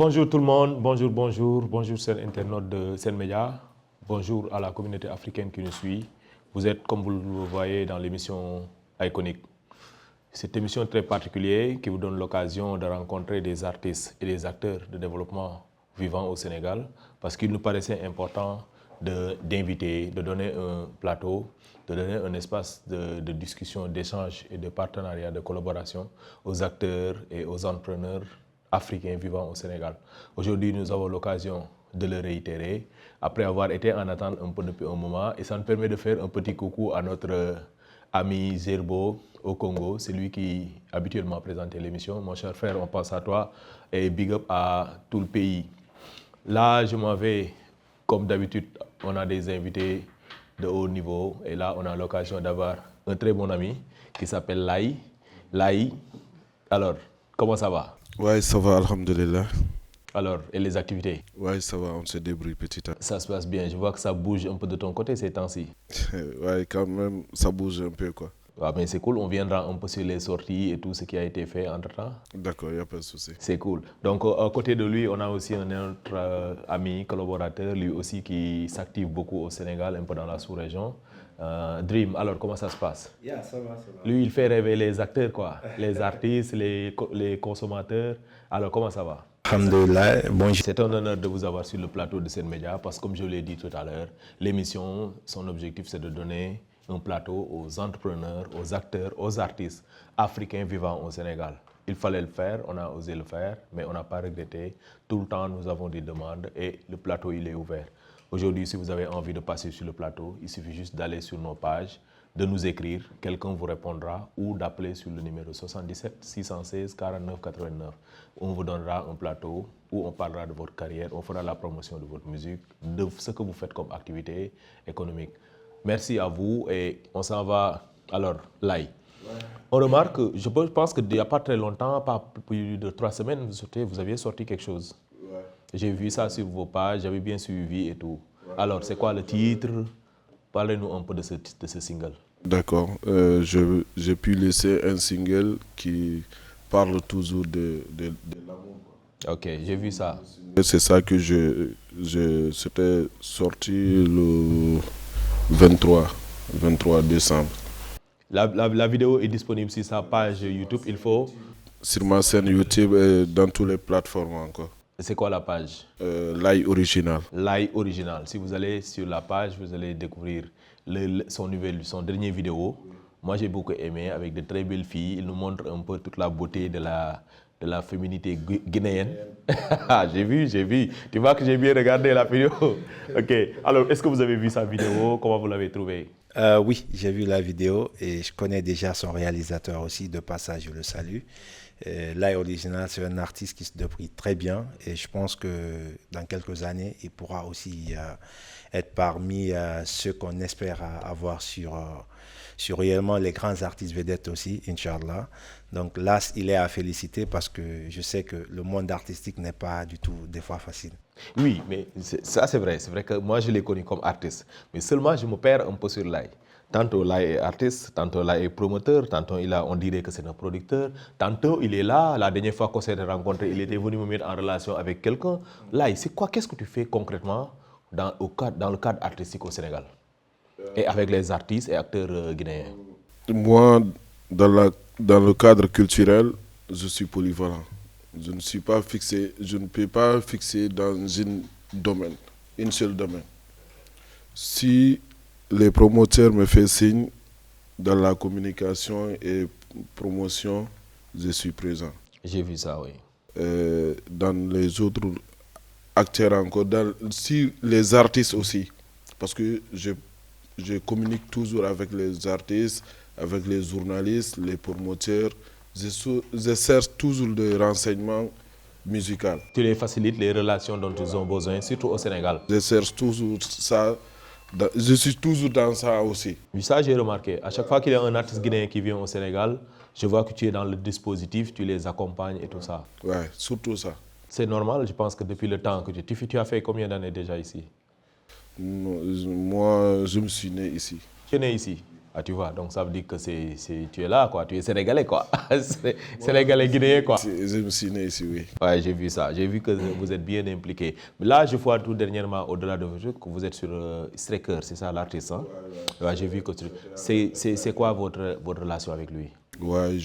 Bonjour tout le monde, bonjour chers internautes de Sen Média, bonjour à la communauté africaine qui nous suit. Vous êtes, comme vous le voyez, dans l'émission Iconique. Cette émission très particulière qui vous donne l'occasion de rencontrer des artistes et des acteurs de développement vivant au Sénégal, parce qu'il nous paraissait important d'inviter, de donner un plateau, de donner un espace de discussion, d'échange et de partenariat, de collaboration aux acteurs et aux entrepreneurs africains vivant au Sénégal. Aujourd'hui, nous avons l'occasion de le réitérer, après avoir été en attente un peu depuis un moment, et ça nous permet de faire un petit coucou à notre ami Zerbo au Congo, c'est lui qui habituellement présentait l'émission. Mon cher frère, on pense à toi et big up à tout le pays. Là, je m'en vais, comme d'habitude, on a des invités de haut niveau, et là, on a l'occasion d'avoir un très bon ami qui s'appelle Laï. Laï, alors, comment ça va? Ouais, ça va, alhamdulillah. Alors, et les activités? Ouais, ça va, on se débrouille petit à petit. Ça se passe bien, je vois que ça bouge un peu de ton côté ces temps-ci. Ouais, quand même, ça bouge un peu, quoi. Ah, mais c'est cool, on viendra un peu sur les sorties et tout ce qui a été fait entre-temps. D'accord, il n'y a pas de souci. C'est cool. Donc, à côté de lui, on a aussi un autre ami, collaborateur, lui aussi qui s'active beaucoup au Sénégal, un peu dans la sous-région. Dream, alors comment ça se passe? Yeah, ça va, ça va. Lui, il fait rêver les acteurs, quoi. Les artistes, les consommateurs. Alors, comment ça va? Alhamdulillah, bonjour. C'est un honneur de vous avoir sur le plateau de Sen Média parce que, comme je l'ai dit tout à l'heure, l'émission, son objectif, c'est de donner un plateau aux entrepreneurs, aux acteurs, aux artistes africains vivant au Sénégal. Il fallait le faire, on a osé le faire, mais on n'a pas regretté. Tout le temps, nous avons des demandes et le plateau, il est ouvert. Aujourd'hui, si vous avez envie de passer sur le plateau, il suffit juste d'aller sur nos pages, de nous écrire, quelqu'un vous répondra ou d'appeler sur le numéro 77 616 49 89. On vous donnera un plateau où on parlera de votre carrière, on fera la promotion de votre musique, de ce que vous faites comme activité économique. Merci à vous et on s'en va. Alors, Laï. On remarque, je pense qu'il n'y a pas très longtemps, pas plus de 3 semaines, vous aviez sorti quelque chose. Ouais. J'ai vu ça sur vos pages, j'avais bien suivi et tout. Alors, c'est quoi le titre? Parlez-nous un peu de ce single. D'accord, j'ai pu laisser un single qui parle toujours de l'amour. Ok, j'ai vu ça. C'est ça que c'était sorti le 23 décembre. La vidéo est disponible sur sa page YouTube, il faut... Sur ma chaîne YouTube et dans toutes les plateformes encore. C'est quoi la page? Laï Original. Laï Original. Si vous allez sur la page, vous allez découvrir son dernier vidéo. Moi, j'ai beaucoup aimé, avec de très belles filles. Il nous montre un peu toute la beauté de la féminité guinéenne. J'ai vu. Tu vois que j'ai bien regardé la vidéo. Ok. Alors, est-ce que vous avez vu sa vidéo? Comment vous l'avez trouvée? Oui, j'ai vu la vidéo et je connais déjà son réalisateur aussi. De passage, je le salue. Laï Original, c'est un artiste qui se débrouille très bien et je pense que dans quelques années, il pourra aussi être parmi ceux qu'on espère avoir sur réellement les grands artistes vedettes aussi, Inch'Allah. Donc là, il est à féliciter parce que je sais que le monde artistique n'est pas du tout des fois facile. Oui, mais ça c'est vrai. C'est vrai que moi je l'ai connu comme artiste. Mais seulement je me perds un peu sur Laï. Tantôt Laï est artiste, tantôt Laï est promoteur, tantôt on dirait que c'est un producteur, tantôt il est là. La dernière fois qu'on s'est rencontrés, il était venu me mettre en relation avec quelqu'un. Laï, c'est quoi? Qu'est-ce que tu fais concrètement dans le cadre artistique au Sénégal? Et avec les artistes et acteurs guinéens? Moi, dans le cadre culturel, je suis polyvalent. Je ne peux pas fixer dans une seule domaine. Si les promoteurs me font signe dans la communication et promotion, je suis présent. J'ai vu ça, oui. Dans les autres acteurs encore, si les artistes aussi, parce que je communique toujours avec les artistes, avec les journalistes, les promoteurs. Je cherche toujours des renseignements musicaux. Tu les facilites les relations dont ils ont besoin, surtout au Sénégal. Je cherche toujours ça. Je suis toujours dans ça aussi. Oui, ça, j'ai remarqué. À chaque fois qu'il y a un artiste guinéen qui vient au Sénégal, je vois que tu es dans le dispositif, tu les accompagnes et tout ça. Ouais, surtout ça. C'est normal, je pense que depuis le temps que tu as fait combien d'années déjà ici? Moi, je me suis né ici. Tu es né ici? Ah, tu vois, donc ça veut dire que tu es là, quoi. Tu es sénégalais, quoi. Sénégalais guinéen, quoi. Je me suis né ici, oui. Ouais, j'ai vu ça. J'ai vu que vous êtes bien impliqué. Mais là, je vois tout dernièrement, au-delà de vos jeux, que vous êtes sur Straker, c'est ça l'artiste, hein? Ouais, j'ai vu que c'est quoi votre relation avec lui? Ouais,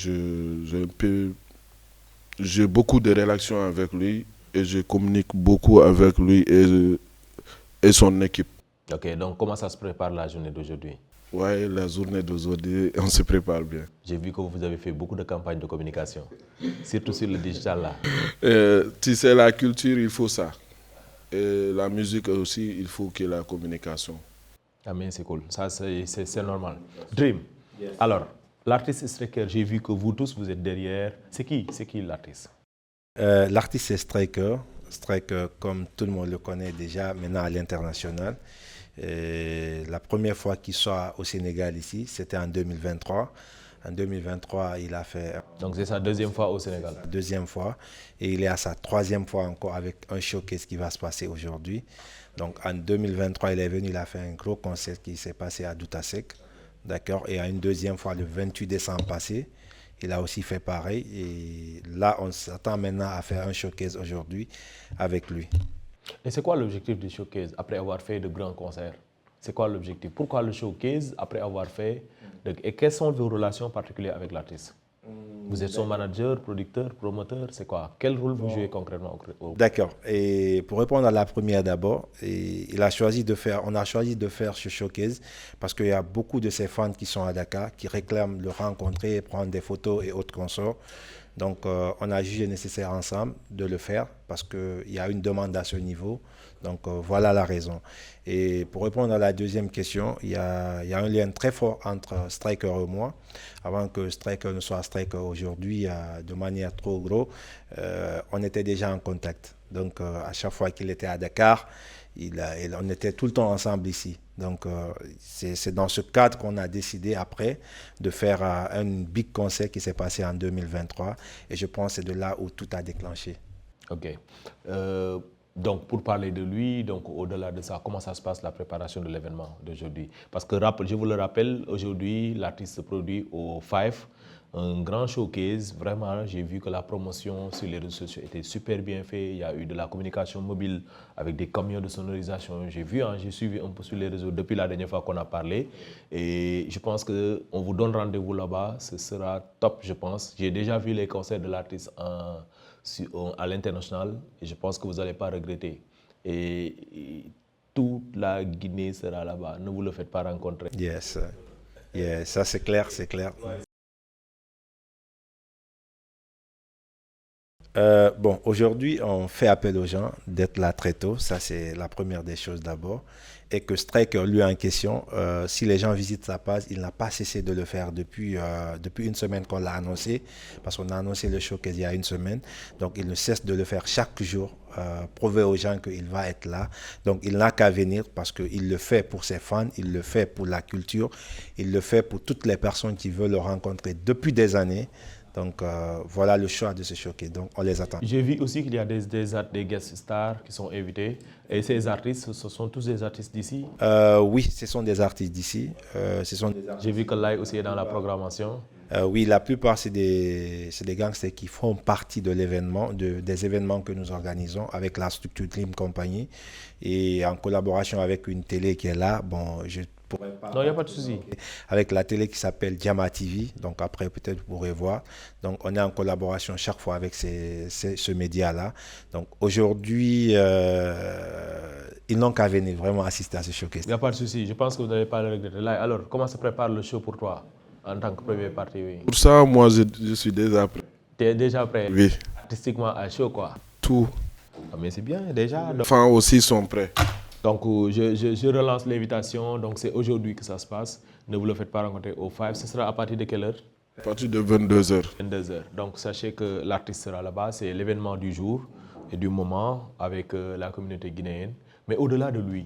j'ai beaucoup de relations avec lui et je communique beaucoup avec lui et son équipe. Ok, donc comment ça se prépare la journée d'aujourd'hui? Ouais, la journée d'aujourd'hui, on se prépare bien. J'ai vu que vous avez fait beaucoup de campagnes de communication, surtout sur le digital là. Tu sais, la culture, il faut ça. Et la musique aussi, il faut qu'il y ait la communication. Ah mais c'est cool, ça c'est normal. Dream, alors l'artiste Straker, j'ai vu que vous tous vous êtes derrière. C'est qui l'artiste? L'artiste est Straker. Straker, comme tout le monde le connaît déjà, maintenant à l'international. La première fois qu'il soit au Sénégal ici, c'était en 2023. En 2023, il a fait... Donc c'est sa deuxième fois au Sénégal. Deuxième fois. Et il est à sa troisième fois encore avec un showcase qui va se passer aujourd'hui. Donc en 2023, il est venu, il a fait un gros concert qui s'est passé à Doutasek. D'accord. Et à une deuxième fois, le 28 décembre passé, il a aussi fait pareil. Et là, on s'attend maintenant à faire un showcase aujourd'hui avec lui. Et c'est quoi l'objectif du showcase après avoir fait de grands concerts? C'est quoi l'objectif? Pourquoi le showcase après avoir fait et quelles sont vos relations particulières avec l'artiste? Vous êtes son manager, producteur, promoteur, c'est quoi? Quel rôle vous jouez concrètement? D'accord. Et pour répondre à la première d'abord, on a choisi de faire ce showcase parce qu'il y a beaucoup de ses fans qui sont à Dakar, qui réclament le rencontrer, prendre des photos et autres consorts. Donc, on a jugé nécessaire ensemble de le faire parce qu'il y a une demande à ce niveau. Donc, voilà la raison. Et pour répondre à la deuxième question, il y a un lien très fort entre Straker et moi. Avant que Straker ne soit Straker aujourd'hui, de manière trop grosse, on était déjà en contact. Donc, à chaque fois qu'il était à Dakar, on était tout le temps ensemble ici. Donc, c'est dans ce cadre qu'on a décidé après de faire un big concert qui s'est passé en 2023. Et je pense que c'est de là où tout a déclenché. Ok. Donc, pour parler de lui, donc au-delà de ça, comment ça se passe la préparation de l'événement d'aujourd'hui? Parce que je vous le rappelle, aujourd'hui, l'artiste se produit au Five, un grand showcase. Vraiment, j'ai vu que la promotion sur les réseaux sociaux était super bien faite. Il y a eu de la communication mobile avec des camions de sonorisation. J'ai suivi un peu sur les réseaux depuis la dernière fois qu'on a parlé. Et je pense qu'on vous donne rendez-vous là-bas. Ce sera top, je pense. J'ai déjà vu les concerts de l'artiste à l'international et je pense que vous n'allez pas regretter. Et toute la Guinée sera là-bas. Ne vous le faites pas rencontrer. Yes, ça c'est clair, c'est clair. Bon, aujourd'hui, on fait appel aux gens d'être là très tôt. Ça, c'est la première des choses d'abord. Et que Straker, lui en question, si les gens visitent sa page, il n'a pas cessé de le faire depuis une semaine qu'on l'a annoncé, parce qu'on a annoncé le showcase il y a une semaine. Donc, il ne cesse de le faire chaque jour, prouver aux gens qu'il va être là. Donc, il n'a qu'à venir parce qu'il le fait pour ses fans, il le fait pour la culture, il le fait pour toutes les personnes qui veulent le rencontrer depuis des années. Donc, voilà le choix de ce showcase. Donc, on les attend. J'ai vu aussi qu'il y a des guest stars qui sont invités. Et ces artistes, ce sont tous des artistes d'ici? Oui, ce sont des artistes d'ici. J'ai vu que Lai aussi est dans la programmation. Oui, la plupart, c'est des gangsters qui font partie de l'événement, des événements que nous organisons avec la structure Dream Company et en collaboration avec une télé qui est là. Bon, non, il n'y a pas de souci. Avec la télé qui s'appelle Diama TV, donc après peut-être vous pourrez voir. Donc on est en collaboration chaque fois avec ce média-là. Donc aujourd'hui, ils n'ont qu'à venir vraiment assister à ce showcase. Il n'y a pas de souci, je pense que vous n'allez pas le regretter. Là, alors, comment se prépare le show pour toi en tant que première partie? Oui. Pour ça, moi, je suis déjà prêt. Tu es déjà prêt? Oui. Artistiquement à chaud, quoi. Tout. Ah, mais c'est bien, déjà. Les fans aussi sont prêts. Donc, je relance l'invitation. Donc, c'est aujourd'hui que ça se passe. Ne vous le faites pas rencontrer au Five. Ce sera à partir de quelle heure? À partir de 22h. 22h. Donc, sachez que l'artiste sera là-bas. C'est l'événement du jour et du moment avec la communauté guinéenne. Mais au-delà de lui,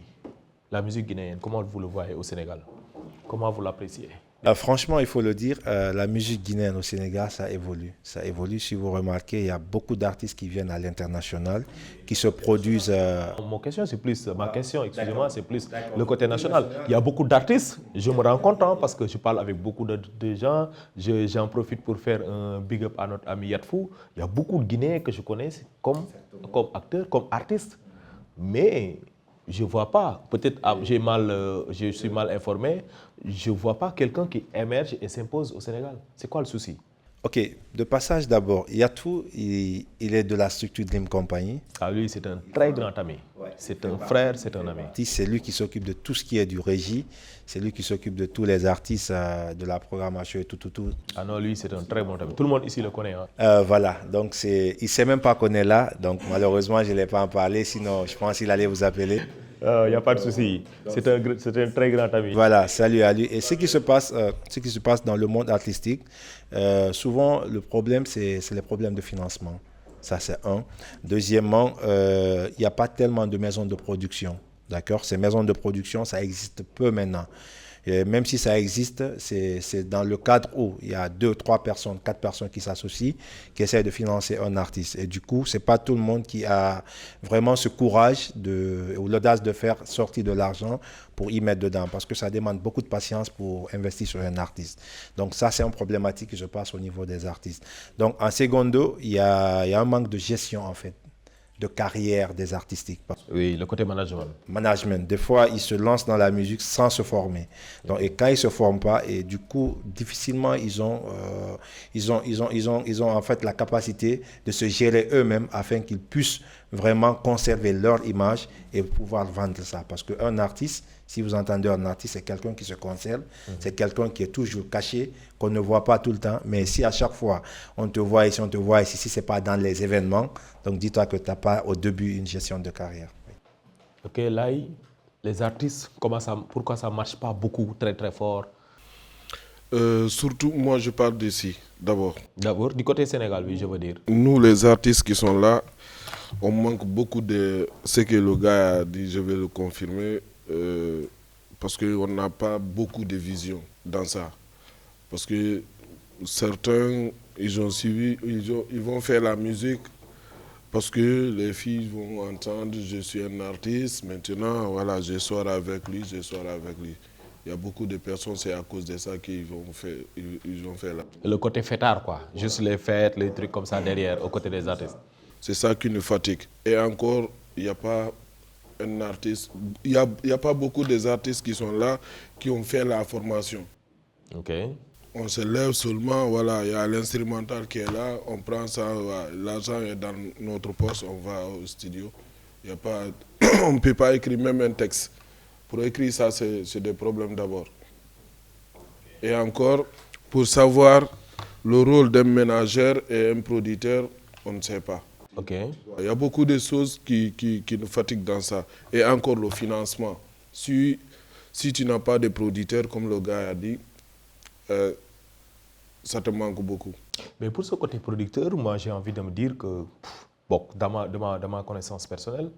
la musique guinéenne, comment vous le voyez au Sénégal? Comment vous l'appréciez? Franchement, il faut le dire, la musique guinéenne au Sénégal, ça évolue. Ça évolue. Si vous remarquez, il y a beaucoup d'artistes qui viennent à l'international, qui se produisent. Ma question, excusez-moi, c'est plus le côté national. Il y a beaucoup d'artistes, je me rends compte, hein, parce que je parle avec beaucoup de gens, j'en profite pour faire un big up à notre ami Yatfou. Il y a beaucoup de Guinéens que je connais comme acteurs, comme artistes, mais je ne vois pas, peut-être je suis mal informé, je ne vois pas quelqu'un qui émerge et s'impose au Sénégal. C'est quoi le souci? Ok, de passage d'abord, Yatou, il est de la structure Dream Company. Ah, lui, c'est un très grand ami. C'est un frère, c'est un ami. C'est lui qui s'occupe de tout ce qui est du régie. C'est lui qui s'occupe de tous les artistes, de la programmation et tout. Ah non, lui, c'est un très bon ami. Tout le monde ici le connaît. Hein. Voilà, donc il ne sait même pas qu'on est là. Donc malheureusement, je ne l'ai pas en parlé. Sinon, je pense qu'il allait vous appeler. Il n'y a pas de souci. C'est un très grand ami. Voilà, salut à lui. Et ce qui se passe dans le monde artistique, souvent, le problème, c'est les problèmes de financement. Ça, c'est un. Deuxièmement, il n'y a pas tellement de maisons de production. D'accord? Ces maisons de production, ça existe peu maintenant. Et même si ça existe, c'est dans le cadre où il y a 2, 3 personnes, 4 personnes qui s'associent, qui essaient de financer un artiste. Et du coup, ce n'est pas tout le monde qui a vraiment ce courage ou l'audace de faire sortir de l'argent pour y mettre dedans, parce que ça demande beaucoup de patience pour investir sur un artiste. Donc ça, c'est une problématique que je passe au niveau des artistes. Donc en secondo, il y a un manque de gestion en fait, de carrière des artistiques. Oui, le côté management. Management. Des fois, ils se lancent dans la musique sans se former. Donc, et quand ils ne se forment pas, et du coup, difficilement, ils ont en fait la capacité de se gérer eux-mêmes afin qu'ils puissent vraiment conserver leur image et pouvoir vendre ça. Parce qu'un artiste, si vous entendez un artiste, c'est quelqu'un qui se conserve, c'est quelqu'un qui est toujours caché, qu'on ne voit pas tout le temps. Mais si à chaque fois, on te voit ici, si ce n'est pas dans les événements, donc dis-toi que tu n'as pas au début une gestion de carrière. Ok, là, les artistes, pourquoi ça ne marche pas beaucoup, très très fort? Surtout, moi, je parle d'ici, d'abord. D'abord, du côté Sénégal, oui, je veux dire. Nous, les artistes qui sont là, on manque beaucoup de ce que le gars a dit, je vais le confirmer, parce qu'on n'a pas beaucoup de vision dans ça. Parce que certains, ils ont suivi, ils vont faire la musique parce que les filles vont entendre, je suis un artiste, maintenant, voilà, je sors avec lui. Il y a beaucoup de personnes, c'est à cause de ça qu'ils vont faire là. Le côté fêtard, quoi. Juste les fêtes, les trucs comme ça derrière, aux côtés des artistes. C'est ça qui nous fatigue. Et encore, il n'y a pas un artiste, il y a pas beaucoup des artistes qui sont là, qui ont fait la formation. Ok. On se lève seulement, voilà, il y a l'instrumental qui est là, on prend ça, voilà, l'argent est dans notre poche, on va au studio. Il y a pas, on ne peut pas écrire même un texte. Pour écrire ça, c'est des problèmes d'abord. Et encore, pour savoir le rôle d'un ménageur et un producteur, on ne sait pas. Okay. Il y a beaucoup de choses qui nous fatiguent dans ça. Et encore le financement. Si tu n'as pas de producteur, comme le gars a dit, ça te manque beaucoup. Mais pour ce côté producteur, moi j'ai envie de me dire que, bon, dans ma connaissance personnelle,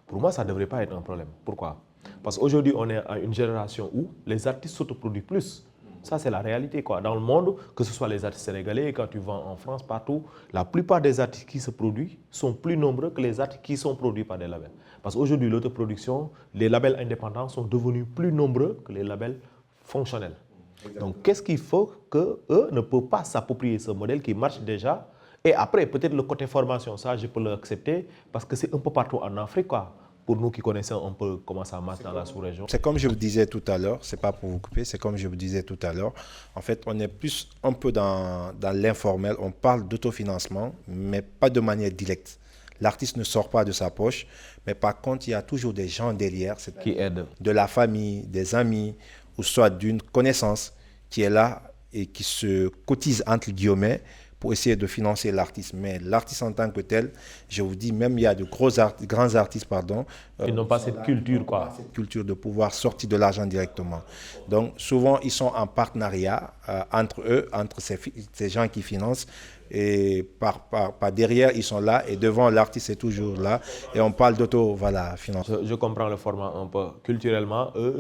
pour moi ça ne devrait pas être un problème. Pourquoi? Parce qu'aujourd'hui on est à une génération où les artistes s'autoproduisent plus. Ça, c'est la réalité, quoi. Dans le monde, que ce soit les artistes sénégalais, quand tu vas en France, partout, la plupart des artistes qui se produisent sont plus nombreux que les artistes qui sont produits par des labels. Parce qu'aujourd'hui, l'autoproduction, les labels indépendants sont devenus plus nombreux que les labels fonctionnels. Exactement. Donc, qu'est-ce qu'il faut qu'eux ne peuvent pas s'approprier ce modèle qui marche déjà? Et après, peut-être le côté formation, ça, je peux l'accepter, parce que c'est un peu partout en Afrique, quoi. Pour nous qui connaissons un peu comment ça marche dans la sous-région. C'est comme je vous disais tout à l'heure, c'est pas pour vous couper, c'est comme je vous disais tout à l'heure. En fait, on est plus un peu dans l'informel. On parle d'autofinancement, mais pas de manière directe. L'artiste ne sort pas de sa poche, mais par contre, il y a toujours des gens derrière. Qui aident. De la famille, des amis, ou soit d'une connaissance qui est là et qui se cotise entre guillemets pour essayer de financer l'artiste. Mais l'artiste en tant que tel, je vous dis, même il y a de grands artistes, pardon. Ils n'ont pas cette culture, quoi. Cette culture de pouvoir sortir de l'argent directement. Donc, souvent, ils sont en partenariat entre eux, entre ces gens qui financent. Et par derrière, ils sont là. Et devant, l'artiste est toujours là. Et on parle d'auto-financement. Je comprends le format un peu. Culturellement, eux,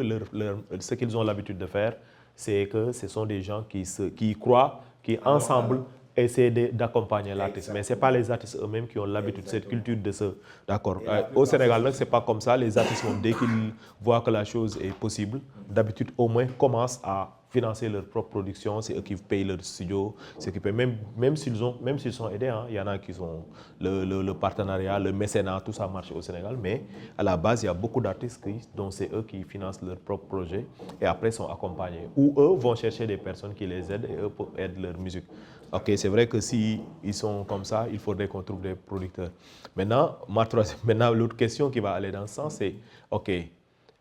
ce qu'ils ont l'habitude de faire, c'est que ce sont des gens qui y croient, qui ensemble essaient d'accompagner l'artiste. Mais ce n'est pas les artistes eux-mêmes qui ont l'habitude, cette culture de ce... D'accord. Au Sénégal, ce n'est pas comme ça. Les artistes, dès qu'ils voient que la chose est possible, d'habitude, au moins, commencent à financer leur propre production. C'est eux qui payent leur studio. Même s'ils sont aidés, hein, il y en a qui ont le partenariat, le mécénat, tout ça marche au Sénégal. Mais à la base, il y a beaucoup d'artistes dont c'est eux qui financent leur propre projet et après sont accompagnés. Ou eux vont chercher des personnes qui les aident et eux aident leur musique. Ok, c'est vrai que si ils sont comme ça, il faudrait qu'on trouve des producteurs. Maintenant, l'autre question qui va aller dans ce sens, c'est, ok,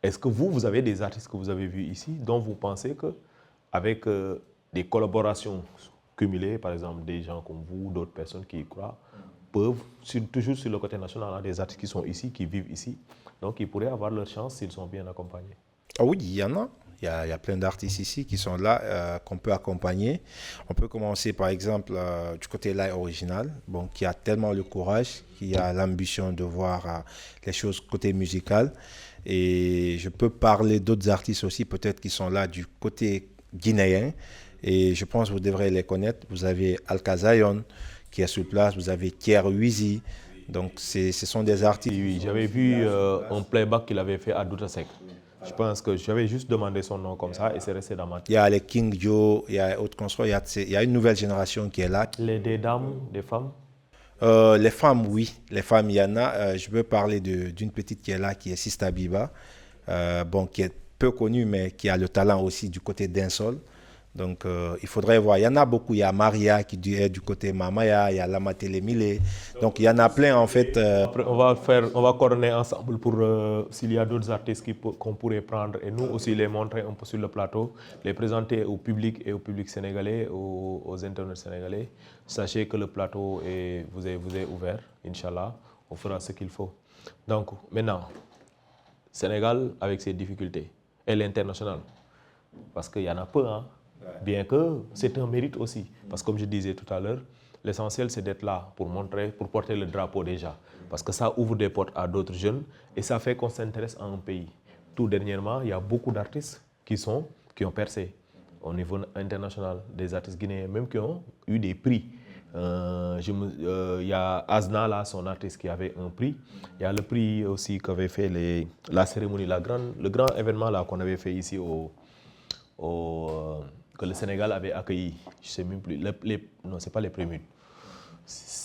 est-ce que vous avez des artistes que vous avez vus ici dont vous pensez que avec des collaborations cumulées, par exemple des gens comme vous, d'autres personnes qui y croient, peuvent, toujours sur le côté national, des artistes qui sont ici, qui vivent ici, donc ils pourraient avoir leur chance s'ils sont bien accompagnés. Ah oui, il y en a. Il y a plein d'artistes ici qui sont là, qu'on peut accompagner. On peut commencer par exemple du côté Light Original, bon, qui a tellement le courage, qui a l'ambition de voir les choses côté musical. Et je peux parler d'autres artistes aussi, peut-être qui sont là du côté guinéen. Et je pense que vous devrez les connaître. Vous avez Alkazayon qui est sur place, vous avez Kier Wizi. Donc ce sont des artistes. Oui, j'avais vu un playback qu'il avait fait à Doutasek. Je pense que j'avais juste demandé son nom comme ça et c'est resté dans ma tête. Il y a les King Joe, il y a autre construit, il y a une nouvelle génération qui est là. Des dames, des femmes? Les femmes, oui. Les femmes, il y en a. Je veux parler d'une petite qui est là, qui est Sista Biba, qui est peu connue, mais qui a le talent aussi du côté dancehall. Donc, il faudrait voir. Il y en a beaucoup. Il y a Maria qui est du côté Mamaya, il y a Lamatele Mile. Donc, il y en a plein, en fait. Après, on va coordonner ensemble pour s'il y a d'autres artistes qu'on pourrait prendre et nous aussi les montrer un peu sur le plateau, les présenter au public et au public sénégalais, aux internautes sénégalais. Sachez que le plateau vous est ouvert, Inch'Allah. On fera ce qu'il faut. Donc, maintenant, Sénégal avec ses difficultés et l'international. Parce qu'il y en a peu, hein. Bien que c'est un mérite aussi. Parce que comme je disais tout à l'heure, l'essentiel c'est d'être là pour montrer, pour porter le drapeau déjà. Parce que ça ouvre des portes à d'autres jeunes et ça fait qu'on s'intéresse à un pays. Tout dernièrement, il y a beaucoup d'artistes qui ont percé au niveau international. Des artistes guinéens même qui ont eu des prix. Il y a Azna, là, son artiste qui avait un prix. Il y a le prix aussi qu'avait fait la cérémonie, le grand événement là qu'on avait fait ici que le Sénégal avait accueilli, je ne sais même plus, non, ce n'est pas les prémules.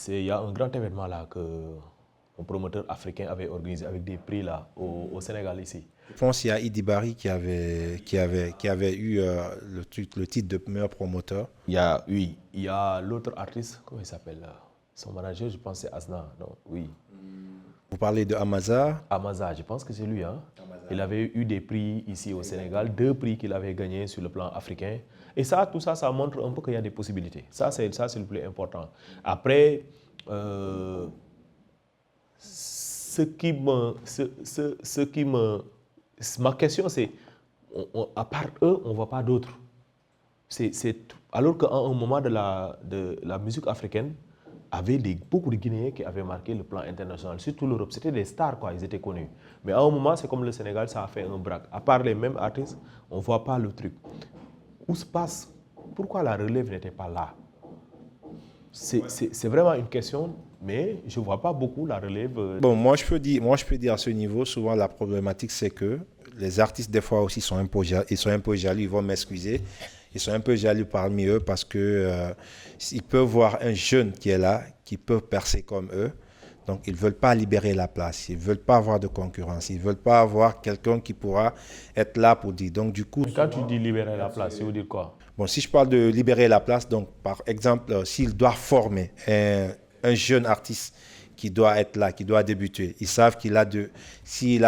Il y a un grand événement là qu'un promoteur africain avait organisé avec des prix là au Sénégal ici. Je pense qu'il y a Idi Bari qui avait eu le titre de meilleur promoteur. Il y a l'autre artiste, comment il s'appelle là? Son manager, je pense c'est Asna, non? Oui. Vous parlez de Amaza? Amaza, je pense que c'est lui. Hein? Il avait eu des prix ici au Sénégal, 2 prix qu'il avait gagnés sur le plan africain. Et ça, tout ça, ça montre un peu qu'il y a des possibilités. Ça, c'est le plus important. Après, ma question, c'est, à part eux, on ne voit pas d'autres. Alors qu'à un moment de la musique africaine, avait beaucoup de Guinéens qui avaient marqué le plan international, surtout l'Europe. C'était des stars, quoi, ils étaient connus. Mais à un moment, c'est comme le Sénégal, ça a fait un braque. À part les mêmes artistes, on ne voit pas le truc. Où se passe? Pourquoi la relève n'était pas là? C'est vraiment une question, mais je ne vois pas beaucoup la relève. Bon, moi je peux dire à ce niveau, souvent la problématique c'est que les artistes des fois aussi sont un peu jaloux, ils vont m'excuser. Ils sont un peu jaloux parmi eux parce que ils peuvent voir un jeune qui est là, qui peut percer comme eux. Donc, ils ne veulent pas libérer la place. Ils ne veulent pas avoir de concurrence. Ils ne veulent pas avoir quelqu'un qui pourra être là pour dire. Donc, du coup... Quand tu dis libérer la place, ça veut dire quoi? Bon, si je parle de libérer la place, donc, par exemple, s'il doit former un jeune artiste qui doit être là, qui doit débuter, ils savent qu'il a si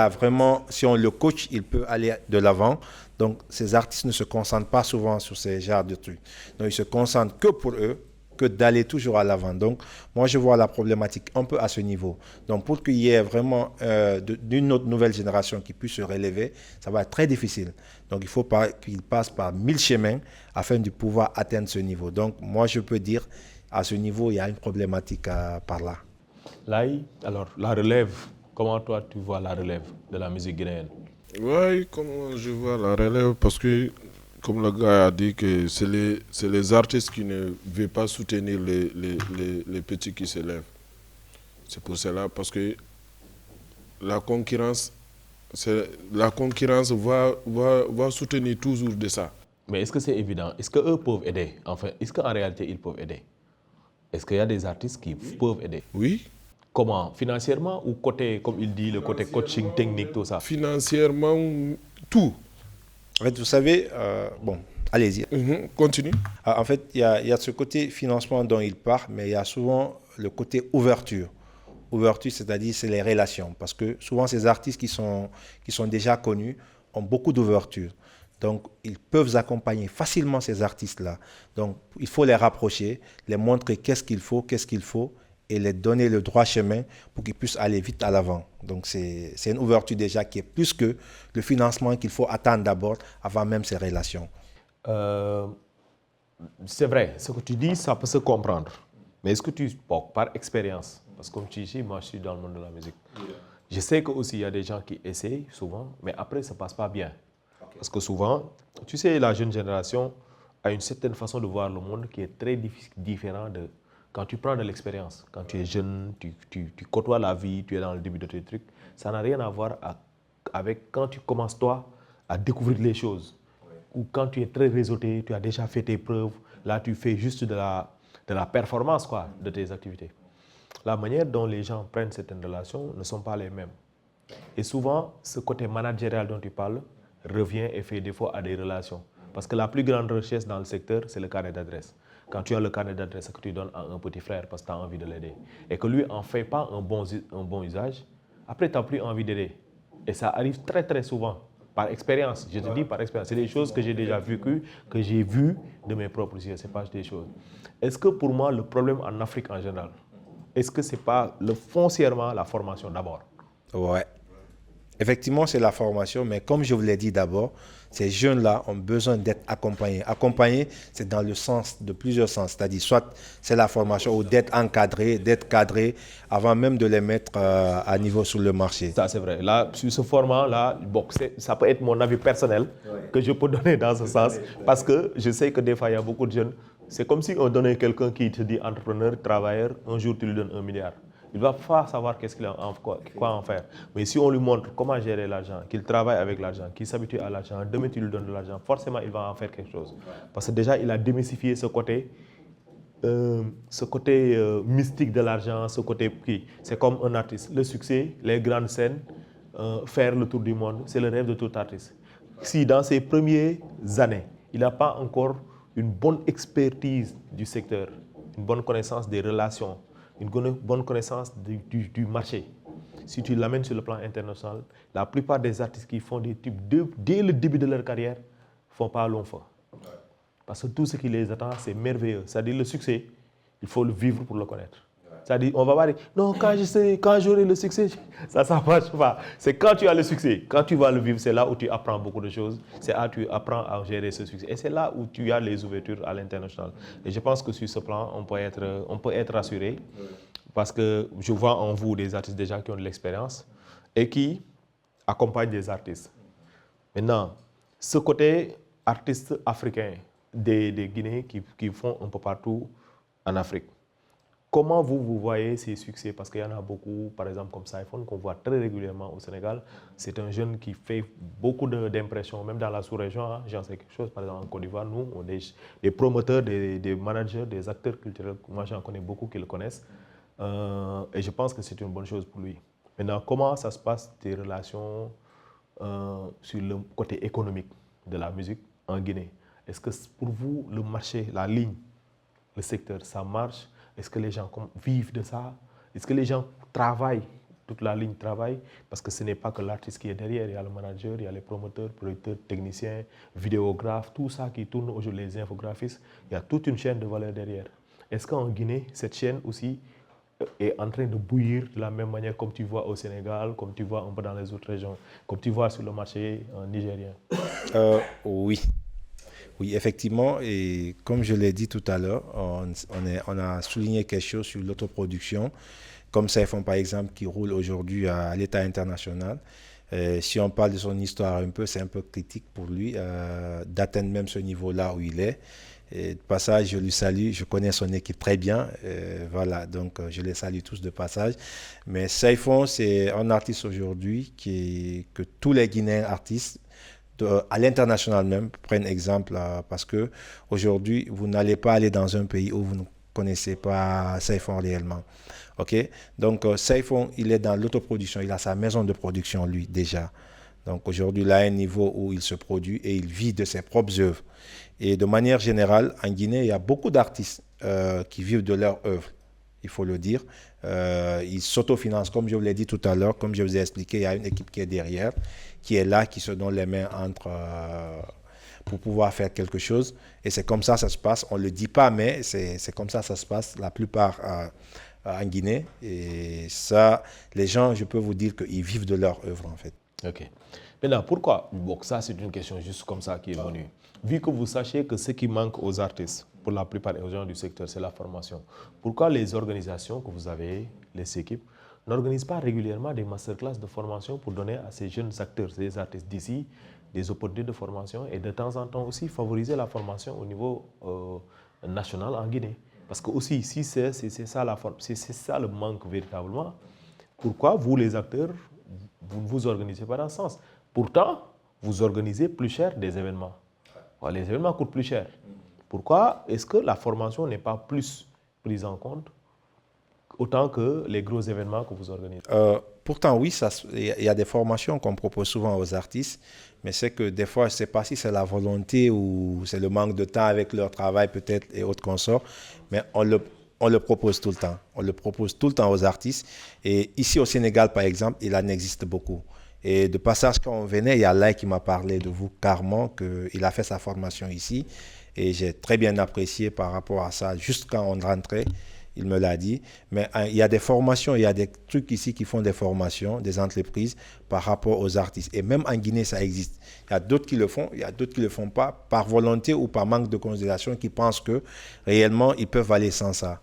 on le coach, il peut aller de l'avant. Donc, ces artistes ne se concentrent pas souvent sur ces genres de trucs. Donc, ils se concentrent que pour eux, que d'aller toujours à l'avant. Donc, moi, je vois la problématique un peu à ce niveau. Donc, pour qu'il y ait vraiment d'une autre nouvelle génération qui puisse se relever, ça va être très difficile. Donc, il faut qu'il passe par 1000 chemins afin de pouvoir atteindre ce niveau. Donc, moi, je peux dire, à ce niveau, il y a une problématique par là. Laï, alors, la relève, comment toi, tu vois la relève de la musique guinéenne? Oui, comment je vois la relève, parce que, comme le gars a dit, que c'est les artistes qui ne veulent pas soutenir les petits qui s'élèvent. C'est pour cela, parce que la concurrence va soutenir toujours de ça. Mais est-ce que c'est évident? Est-ce qu'eux peuvent aider? Enfin, est-ce qu'en réalité, ils peuvent aider? Est-ce qu'il y a des artistes qui peuvent aider? Oui. Comment? Financièrement ou côté, comme il dit, le côté coaching, technique, tout ça? Financièrement, tout. En fait, vous savez, bon, allez-y. Continue. En fait, il y a ce côté financement dont il parle, mais il y a souvent le côté ouverture. Ouverture, c'est-à-dire c'est les relations. Parce que souvent, ces artistes qui sont déjà connus ont beaucoup d'ouverture. Donc, ils peuvent accompagner facilement ces artistes-là. Donc, il faut les rapprocher, les montrer qu'est-ce qu'il faut, et les donner le droit chemin pour qu'ils puissent aller vite à l'avant. Donc, c'est une ouverture déjà qui est plus que le financement qu'il faut attendre d'abord avant même ces relations. C'est vrai, ce que tu dis, ça peut se comprendre. Mais est-ce que tu, bon, par expérience, parce que comme tu dis, moi je suis dans le monde de la musique, je sais qu'aussi il y a des gens qui essayent souvent, mais après ça ne passe pas bien. Parce que souvent, tu sais, la jeune génération a une certaine façon de voir le monde qui est très différent de quand tu prends de l'expérience. Quand tu es jeune, tu côtoies la vie, tu es dans le début de tes trucs. Ça n'a rien à voir avec quand tu commences toi à découvrir les choses. Ou quand tu es très réseauté, tu as déjà fait tes preuves, là tu fais juste de la performance quoi, de tes activités. La manière dont les gens prennent certaines relations ne sont pas les mêmes. Et souvent, ce côté managérial dont tu parles revient et fait défaut à des relations. Parce que la plus grande richesse dans le secteur, c'est le carnet d'adresse. Quand tu as le carnet d'adresse que tu donnes à un petit frère parce que tu as envie de l'aider, et que lui n'en fait pas un bon usage, après tu n'as plus envie d'aider. Et ça arrive très très souvent, par expérience. Je te dis par expérience. C'est des choses que j'ai déjà vécues, que j'ai vues de mes propres yeux. Ce n'est pas des choses. Est-ce que pour moi, le problème en Afrique en général, est-ce que ce n'est pas foncièrement la formation d'abord? Ouais. Effectivement, c'est la formation, mais comme je vous l'ai dit d'abord, ces jeunes-là ont besoin d'être accompagnés. Accompagnés, c'est dans le sens de plusieurs sens, c'est-à-dire soit c'est la formation ou d'être encadré, d'être cadré avant même de les mettre à niveau sur le marché. Ça, c'est vrai. Là, sur ce format-là, bon, ça peut être mon avis personnel que je peux donner dans ce sens, parce que je sais que des fois, il y a beaucoup de jeunes. C'est comme si on donnait quelqu'un qui te dit entrepreneur, travailleur, un jour tu lui donnes 1 milliard. Il va pas savoir quoi en faire. Mais si on lui montre comment gérer l'argent, qu'il travaille avec l'argent, qu'il s'habitue à l'argent, demain tu lui donnes de l'argent, forcément il va en faire quelque chose. Parce que déjà il a démystifié ce côté mystique de l'argent, ce côté qui, c'est comme un artiste. Le succès, les grandes scènes, faire le tour du monde, c'est le rêve de tout artiste. Si dans ses premières années, il n'a pas encore une bonne expertise du secteur, une bonne connaissance des relations, une bonne connaissance du marché. Si tu l'amènes sur le plan international, la plupart des artistes qui font des tubes dès le début de leur carrière ne font pas long feu. Parce que tout ce qui les attend, c'est merveilleux. C'est-à-dire le succès, il faut le vivre pour le connaître. C'est-à-dire, on va pas dire, non, quand j'aurai le succès, ça ne marche pas. C'est quand tu as le succès, quand tu vas le vivre, c'est là où tu apprends beaucoup de choses. C'est là où tu apprends à gérer ce succès. Et c'est là où tu as les ouvertures à l'international. Et je pense que sur ce plan, on peut être rassuré. Parce que je vois en vous des artistes déjà qui ont de l'expérience et qui accompagnent des artistes. Maintenant, ce côté artistes africains, des Guinéens qui font un peu partout en Afrique. Comment vous voyez ces succès? Parce qu'il y en a beaucoup, par exemple comme Saïfon, qu'on voit très régulièrement au Sénégal. C'est un jeune qui fait beaucoup d'impressions, même dans la sous-région. Hein, j'en sais quelque chose, par exemple en Côte d'Ivoire, nous, on a des promoteurs, des managers, des acteurs culturels. Moi, j'en connais beaucoup qui le connaissent. Et je pense que c'est une bonne chose pour lui. Maintenant, comment ça se passe, tes relations sur le côté économique de la musique en Guinée? Est-ce que pour vous, le marché, la ligne, le secteur, ça marche? Est-ce que les gens vivent de ça? Est-ce que les gens travaillent? Toute la ligne travaille? Parce que ce n'est pas que l'artiste qui est derrière. Il y a le manager, il y a les promoteurs, producteurs, techniciens, vidéographes, tout ça qui tourne aujourd'hui, les infographistes. Il y a toute une chaîne de valeur derrière. Est-ce qu'en Guinée, cette chaîne aussi est en train de bouillir de la même manière comme tu vois au Sénégal, comme tu vois un peu dans les autres régions, comme tu vois sur le marché nigérien? Oui. Oui, effectivement, et comme je l'ai dit tout à l'heure, on a souligné quelque chose sur l'autoproduction, comme Saifon par exemple, qui roule aujourd'hui à l'état international. Si on parle de son histoire un peu, c'est un peu critique pour lui d'atteindre même ce niveau-là où il est. Et de passage, je lui salue, je connais son équipe très bien, voilà, donc je les salue tous de passage. Mais Saifon, c'est un artiste aujourd'hui que tous les Guinéens artistes, à l'international même, prennent exemple parce que aujourd'hui, vous n'allez pas aller dans un pays où vous ne connaissez pas Saifon réellement. Ok, donc Saifon, il est dans l'autoproduction, il a sa maison de production lui déjà. Donc aujourd'hui, il a un niveau où il se produit et il vit de ses propres œuvres. Et de manière générale, en Guinée, il y a beaucoup d'artistes qui vivent de leur œuvre, il faut le dire. Ils s'autofinancent, comme je vous l'ai dit tout à l'heure, comme je vous ai expliqué, il y a une équipe qui est derrière, qui est là, qui se donne les mains entre pour pouvoir faire quelque chose. Et c'est comme ça que ça se passe. On ne le dit pas, mais c'est comme ça que ça se passe la plupart en Guinée. Et ça, les gens, je peux vous dire qu'ils vivent de leur œuvre, en fait. Ok. Maintenant, pourquoi? Bon, ça, c'est une question juste comme ça qui est venue. Vu que vous sachez que ce qui manque aux artistes, pour la plupart des gens du secteur, c'est la formation. Pourquoi les organisations que vous avez, les équipes, n'organisent pas régulièrement des masterclass de formation pour donner à ces jeunes acteurs, ces artistes d'ici, des opportunités de formation et de temps en temps aussi favoriser la formation au niveau national en Guinée? Parce que aussi, si c'est ça, ça le manque véritablement, pourquoi vous, les acteurs, vous ne vous organisez pas dans ce sens? Pourtant, vous organisez plus cher des événements. Les événements coûtent plus cher. Pourquoi est-ce que la formation n'est pas plus prise en compte autant que les gros événements que vous organisez? Pourtant, oui, il y a des formations qu'on propose souvent aux artistes, mais c'est que des fois, je ne sais pas si c'est la volonté ou c'est le manque de temps avec leur travail peut-être et autres consorts, mais on le propose tout le temps. On le propose tout le temps aux artistes. Et ici au Sénégal, par exemple, il en existe beaucoup. Et de passage, quand on venait, il y a Lai qui m'a parlé de vous, Carmen, qu'il a fait sa formation ici. Et j'ai très bien apprécié par rapport à ça. Juste quand on rentrait, il me l'a dit. Mais il y a des formations, il y a des trucs ici qui font des formations, des entreprises par rapport aux artistes. Et même en Guinée, ça existe. Il y a d'autres qui le font, il y a d'autres qui ne le font pas par volonté ou par manque de considération, qui pensent que réellement, ils peuvent aller sans ça.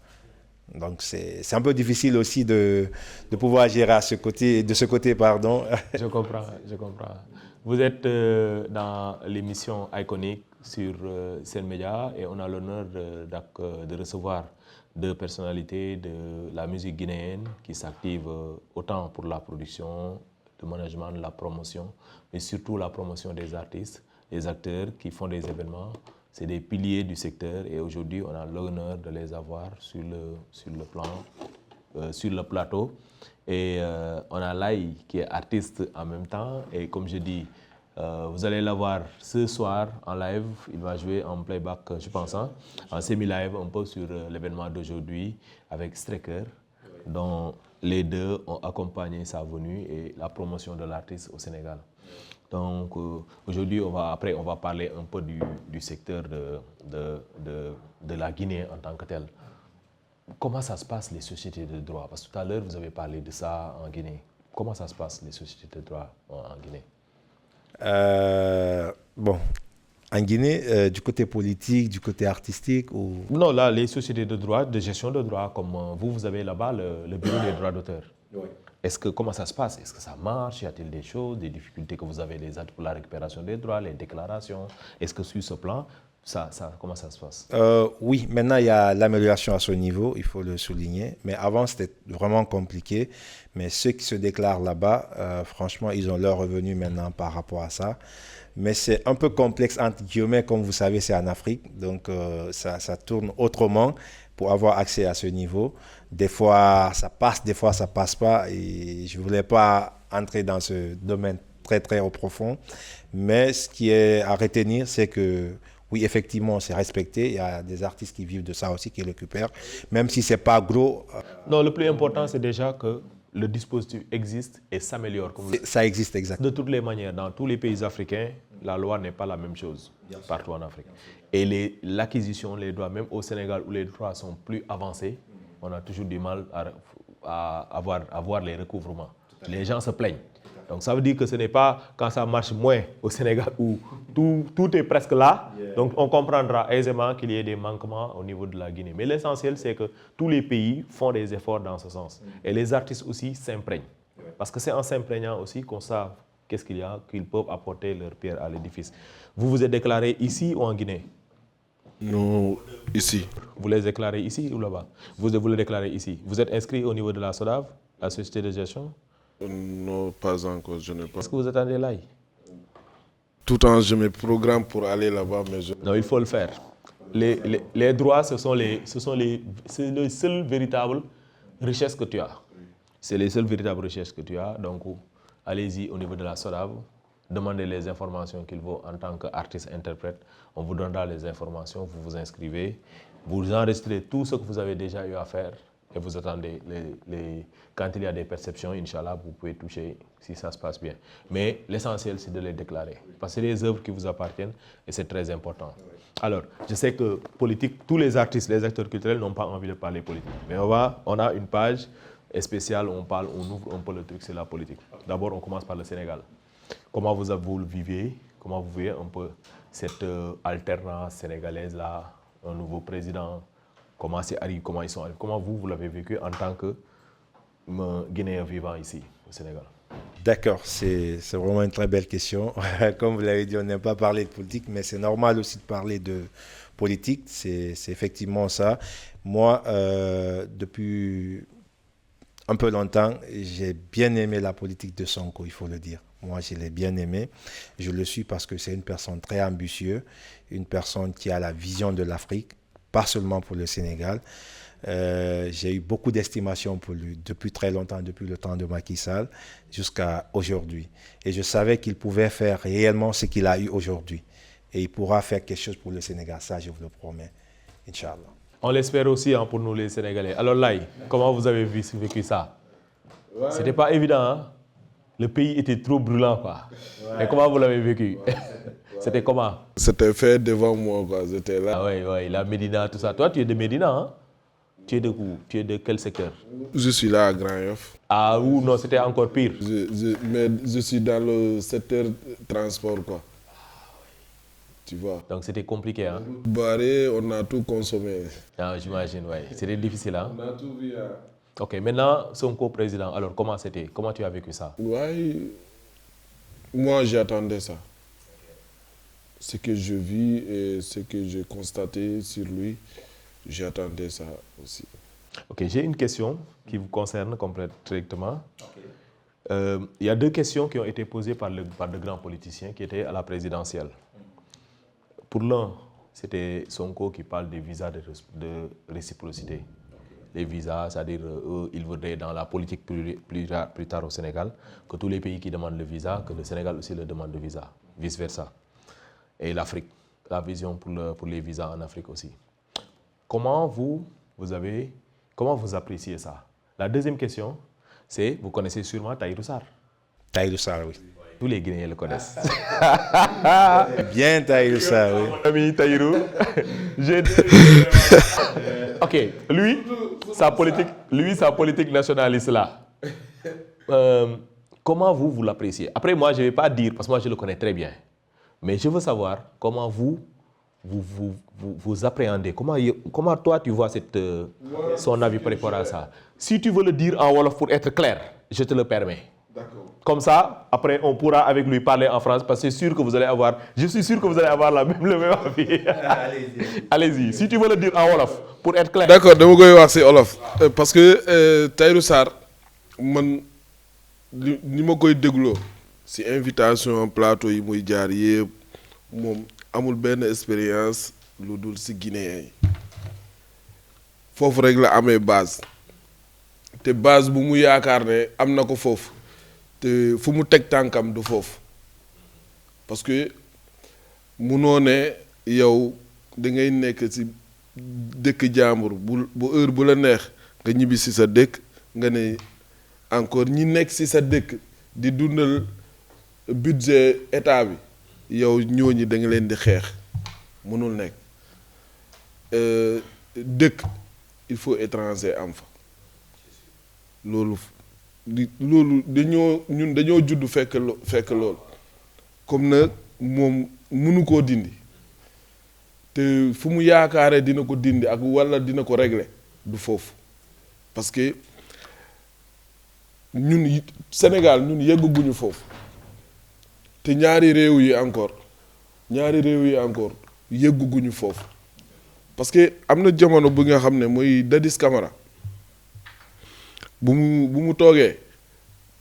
Donc, c'est un peu difficile aussi de pouvoir gérer de ce côté, pardon. Je comprends. Vous êtes dans l'émission Iconic sur Sen Média et on a l'honneur de recevoir deux personnalités de la musique guinéenne qui s'activent autant pour la production, le management, la promotion, mais surtout la promotion des artistes, des acteurs qui font des événements. C'est des piliers du secteur et aujourd'hui, on a l'honneur de les avoir sur le plateau. Et on a Lai qui est artiste en même temps. Et comme je dis, vous allez l'avoir ce soir en live. Il va jouer en playback, je pense, en semi-live, un peu sur l'événement d'aujourd'hui avec Strecker, dont les deux ont accompagné sa venue et la promotion de l'artiste au Sénégal. Donc aujourd'hui, on va parler un peu du secteur de la Guinée en tant que tel. Comment ça se passe les sociétés de droit? Parce que tout à l'heure, vous avez parlé de ça en Guinée. Comment ça se passe les sociétés de droit en Guinée? Bon, en Guinée, du côté politique, du côté artistique ou... Non, là, les sociétés de droit, de gestion de droit, comme vous avez là-bas le bureau des droits d'auteur. Oui. Comment ça se passe? Est-ce que ça marche? Y a-t-il des choses, des difficultés que vous avez pour la récupération des droits, les déclarations? Est-ce que sur ce plan, comment ça se passe? Oui, maintenant il y a l'amélioration à ce niveau, il faut le souligner. Mais avant, c'était vraiment compliqué. Mais ceux qui se déclarent là-bas, franchement, ils ont leur revenu maintenant par rapport à ça. Mais c'est un peu complexe, entre guillemets, comme vous savez, c'est en Afrique. Donc, ça tourne autrement pour avoir accès à ce niveau. Des fois, ça passe, des fois, ça passe pas. Et je ne voulais pas entrer dans ce domaine très, très au profond. Mais ce qui est à retenir, c'est que, oui, effectivement, c'est respecté. Il y a des artistes qui vivent de ça aussi, qui récupèrent, même si ce n'est pas gros. Non, le plus important, c'est déjà que le dispositif existe et s'améliore. Ça existe exactement. De toutes les manières, dans tous les pays africains, la loi n'est pas la même chose partout en Afrique. Et l'acquisition, les droits, même au Sénégal où les droits sont plus avancés, on a toujours du mal à avoir les recouvrements. Les gens se plaignent. Donc ça veut dire que ce n'est pas quand ça marche moins au Sénégal où tout est presque là. Donc on comprendra aisément qu'il y ait des manquements au niveau de la Guinée. Mais l'essentiel, c'est que tous les pays font des efforts dans ce sens. Et les artistes aussi s'imprègnent. Parce que c'est en s'imprégnant aussi qu'on sait qu'est-ce qu'il y a, qu'ils peuvent apporter leur pierre à l'édifice. Vous vous êtes déclaré ici ou en Guinée? Non, ici. Vous les déclarez ici ou là-bas? Vous les déclarez ici. Vous êtes inscrit au niveau de la SODAV, la société de gestion? Non, pas encore, je n'ai pas. Est-ce que vous attendez là? Tout le temps, je me programme pour aller là-bas, mais je... Non, il faut le faire. Les droits, c'est le seul véritable richesse que tu as. C'est les seules véritables richesses que tu as. Donc, allez-y au niveau de la SODAV, demandez les informations qu'il faut en tant qu'artiste-interprète. On vous donnera les informations, vous vous inscrivez, vous enregistrez tout ce que vous avez déjà eu à faire et vous attendez. Quand il y a des perceptions, Inch'Allah, vous pouvez toucher si ça se passe bien. Mais l'essentiel, c'est de les déclarer. Parce que c'est des œuvres qui vous appartiennent et c'est très important. Alors, je sais que politique, tous les artistes, les acteurs culturels n'ont pas envie de parler politique. Mais on a une page spéciale où on ouvre un peu le truc, c'est la politique. D'abord, on commence par le Sénégal. Comment vous le vivez? Comment vous voyez un peu cette alternance sénégalaise-là, un nouveau président? Comment c'est arrivé? Comment ils sont arrivés? Comment vous l'avez vécu en tant que Guinéen vivant ici au Sénégal? D'accord, c'est vraiment une très belle question. Comme vous l'avez dit, on n'aime pas parler de politique, mais c'est normal aussi de parler de politique. C'est effectivement ça. Moi, depuis un peu longtemps, j'ai bien aimé la politique de Sonko, il faut le dire. Moi, je l'ai bien aimé. Je le suis parce que c'est une personne très ambitieuse, une personne qui a la vision de l'Afrique, pas seulement pour le Sénégal. J'ai eu beaucoup d'estimation pour lui depuis très longtemps, depuis le temps de Macky Sall jusqu'à aujourd'hui. Et je savais qu'il pouvait faire réellement ce qu'il a eu aujourd'hui. Et il pourra faire quelque chose pour le Sénégal, ça je vous le promets, Inch'Allah. On l'espère aussi pour nous les Sénégalais. Alors Laye, comment vous avez vécu ça? Ouais. C'était pas évident, hein? Le pays était trop brûlant, quoi. Ouais. Et comment vous l'avez vécu? C'était comment? C'était fait devant moi, quoi. J'étais là. Ah oui, la Médina, tout ça. Toi, tu es de Médina, hein? Tu es de où? Tu es de quel secteur? Je suis là à Grand Yoff. Ah ou non, c'était encore pire. Mais je suis dans le secteur transport, quoi. Tu vois. Donc c'était compliqué, hein? Barré, on a tout consommé. Ah, j'imagine, oui. C'était difficile, hein? On a tout vu, hein? Ok, maintenant, Sonko président. Alors, comment c'était? Comment tu as vécu ça? Oui, moi j'attendais ça. Ce que je vis et ce que j'ai constaté sur lui, j'attendais ça aussi. Ok, j'ai une question qui vous concerne directement. Il y a deux questions qui ont été posées par de grands politiciens qui étaient à la présidentielle. Pour l'un, c'était Sonko qui parle des visas de réciprocité. Les visas, c'est-à-dire eux, ils voudraient dans la politique plus tard au Sénégal, que tous les pays qui demandent le visa, que le Sénégal aussi le demande le visa, vice-versa. Et l'Afrique, la vision pour les visas en Afrique aussi. Comment vous appréciez ça? La deuxième question, c'est, vous connaissez sûrement Tahirou Sarr. Tahirou Sarr, oui. Tous les Guinéens le connaissent. Bien Tahirou Sarr, oui. Mon ami Tahirou. Ok, lui, sa politique nationaliste là. Comment vous l'appréciez? Après, moi, je ne vais pas dire, parce que moi, je le connais très bien. Mais je veux savoir comment vous appréhendez. Comment toi, tu vois son avis par rapport à ça? Si tu veux le dire en Wolof pour être clair, je te le permets. D'accord. Comme ça, après, on pourra avec lui parler en France parce que je suis sûr que vous allez avoir le même avis. Allez-y. Si tu veux le dire en Wolof, pour être clair. D'accord, je vais voir c'est Wolof. Parce que Tahirou Sarr, ni ma koy déglo si invitation en plateau yi muy jaar yépp moom amul benn expérience lu dul si Guinéen yi foofu rek la amee base te base bu mu yaakaar ne am na ko foofu te fu mu teg tànkam du foofu parce que munoo ne yow da ngay nekk si dëkk jàmbur bu heure bu la neex nga ñibbi si sa dëkk nga ne encore ñi nekk ci sa dëkk di dundal budget état bi yow ñooñu da nga leen di xeex mënul nekk dëkk il faut étranger am fa loolu ñun dañoo judd fekk loolu comme nag moom mënu koo dindi te fu mu yaakaaree dina ko dindi ak walla dina ko régler du foofu parce que ñun Sénégal ñun yegguñu foofu te ñaari réew yi encore yegguñu foofu parce que am na jamono bu nga xam ne mooy Dadis Camara bu mu toogee